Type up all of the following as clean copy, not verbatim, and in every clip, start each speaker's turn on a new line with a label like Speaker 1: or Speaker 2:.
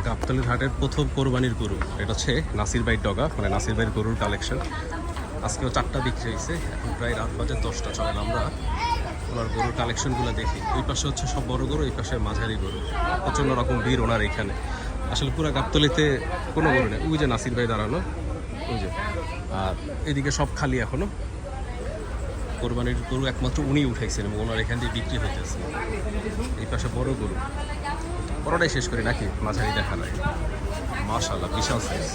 Speaker 1: গাবতলীর হাটের প্রথম কোরবানির গরু, এটা হচ্ছে নাসির ভাইয়ের ডগা, মানে নাসির ভাইয়ের গরুর কালেকশন। আজকেও 4টা বিক্রি হয়েছে, এখন প্রায় রাত বাজে 10টা। চলেন আমরা ওনার গরুর কালেকশনগুলো দেখি। ওই পাশে হচ্ছে সব বড় গরু, এই পাশে মাঝারি গরু। প্রচণ্ড রকম ভিড় ওনার এখানে। আসলে পুরো গাবতলীতে কোনো গরু নেই। ওই যে নাসির ভাই দাঁড়ানো, ওই যে। আর এদিকে সব খালি এখনো। কোরবানির গরু একমাত্র উনি উঠাইছেন এবং ওনার এখান দিয়ে বিক্রি হইতেছে। এই পাশে বড় গরু, বড়টাই শেষ করি নাকি, মাঝারি দেখা নাই। মাশাআল্লাহ, বিশাল সাইজ।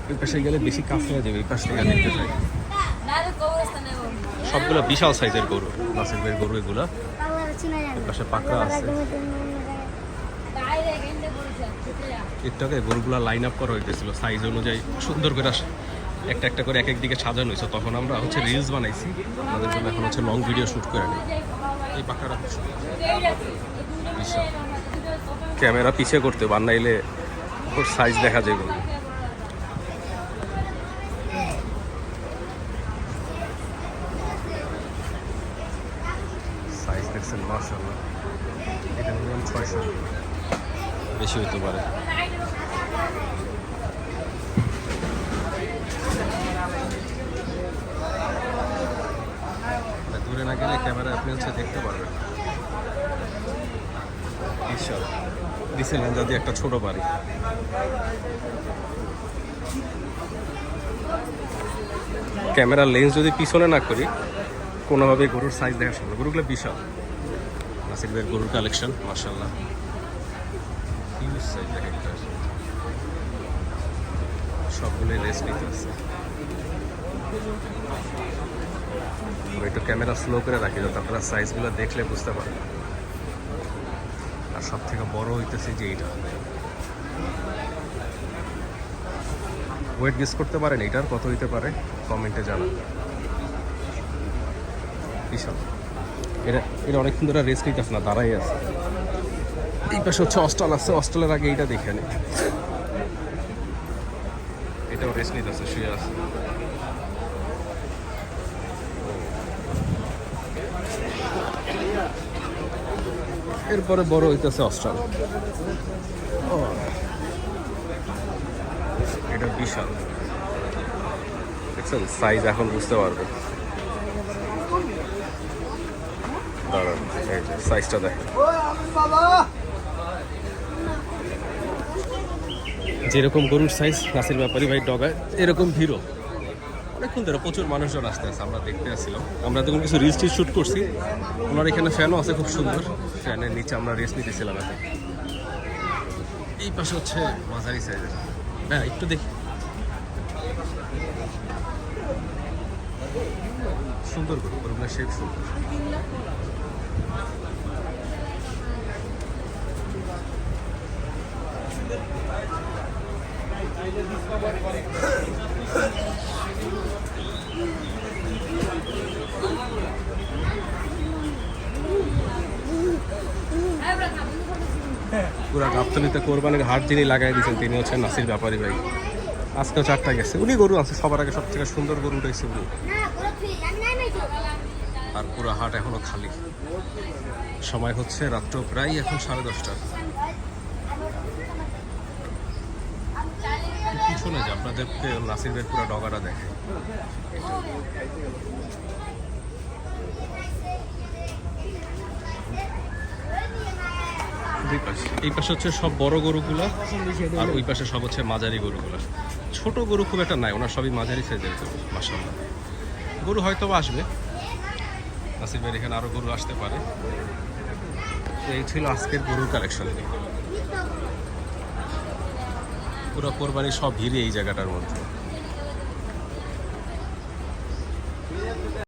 Speaker 1: ওই পাশে গেলে বেশি কাছ হয়ে যাবে, এই পাশ থেকে দেখতে চাই। সবগুলো বিশাল সাইজের গরু, নাসির ভাইয়ের গরু এগুলা। এই পাশে পাকড়া আছে। একটু আগে গরুগুলা লাইন আপ করা হইতেছিল সাইজ অনুযায়ী, সুন্দর করে একটা একটা করে এক এক দিকে সাজানো হয়েছে। তখন আমরা হচ্ছে রিলস বানাইছি, আমাদের জন্য এখন হচ্ছে লং ভিডিও শ্যুট করে নিই। এই পাকড়াটা বিশাল, ক্যামেরা পিছিয়ে করতে বানাইলে ওর সাইজ দেখা যাবে। সাইজ দেখছেন, মাশাআল্লাহ। এটা মিনিমাম 600, বেশি হইতে পারে। দূরে না গেলে ক্যামেরা আপনি হচ্ছে দেখতে পারবেন। বিশাল দিছিলেন যদি একটা ছোট বাড়ি। ক্যামেরার লেন্স যদি পিছনে না করি, কোনোভাবে গরুর সাইজ দেখা সম্ভব। গরুগুলো বিশাল। নাসির ভাইয়ের গরুর কালেকশন, মাশাআল্লাহ, হিউজ সাইজ দেখা যাচ্ছে। সবগুলোই রেস্ট নিতে আছে। একটু ক্যামেরা স্লো করে রাখি যাতে আপনারা সাইজগুলো দেখলে বুঝতে পারবেন। আর সব থেকে বড় হইতেছে যে এইটা। ওয়েট গেস করতে পারেন এইটার কত হইতে পারে, কমেন্টে জানান। বিশাল। এটা অনেকক্ষণ ধরে রেস্ট নিতেছে না, দাঁড়াই আছে। এই পাশে হচ্ছে অস্ট্রাল আছে, অস্ট্রালের আগে এইটা দেখে নি। এটাও রেস্ট নিতেছে, শুয়ে আছে। এরপরে বড় হইতেছে অস্ট্রাল। এটা বিশাল, দেখছেন সাইজ, এখন বুঝতে পারবে। দাঁড়ান, এই যে সাইজটা দেখেন। যেরকম গরুর সাইজ নাসির ব্যাপারী ভাই ডগায়, এরকম ভিড়ও। অনেকক্ষণ ধরে প্রচুর মানুষজন আসতে আছে, আমরা দেখতে আসছিলাম। আমরা তখন কিছু রিলস টিল শ্যুট করছি। ওনার এখানে ফ্যানও আছে খুব সুন্দর, ফ্যানের নিচে আমরা রেস্ট নিতেছিলাম এখন। এই পাশে হচ্ছে মাঝারি সাইজের। হ্যাঁ, একটু দেখি। সুন্দর গরু, গরুগুলো শেপ সুন্দর। পুরা গাবতলীতে কোরবানির হাট যিনি লাগাই দিয়েছেন তিনি হচ্ছেন নাসির ব্যাপারী ভাই। আজকেও 4টা গেছে, উনি গরু আছে সবার আগে, সব থেকে সুন্দর গরু উঠেছে উনি। আর পুরো হাট এখনো খালি। সময় হচ্ছে রাত্র প্রায় এখন 10:30। পিছনে যে আপনাদেরকে নাসির ভাইয়ের পুরো ডগাটা দেখে। এই পাশে হচ্ছে সব বড় গরুগুলা, আর ওই পাশে সব হচ্ছে মাঝারি গরুগুলা। ছোট গরু খুব একটা নাই, ওনার সবই মাঝারি সাইজের গরু। মাশাআল্লাহ, গরু হয়তো আসবে, নাসির ভাইয়ের এখানে আরো গরু আসতে পারে। এই ছিল আজকের গরুর কালেকশন। পুরো কোরবানি সব ভিড়ে এই জায়গাটার মধ্যে।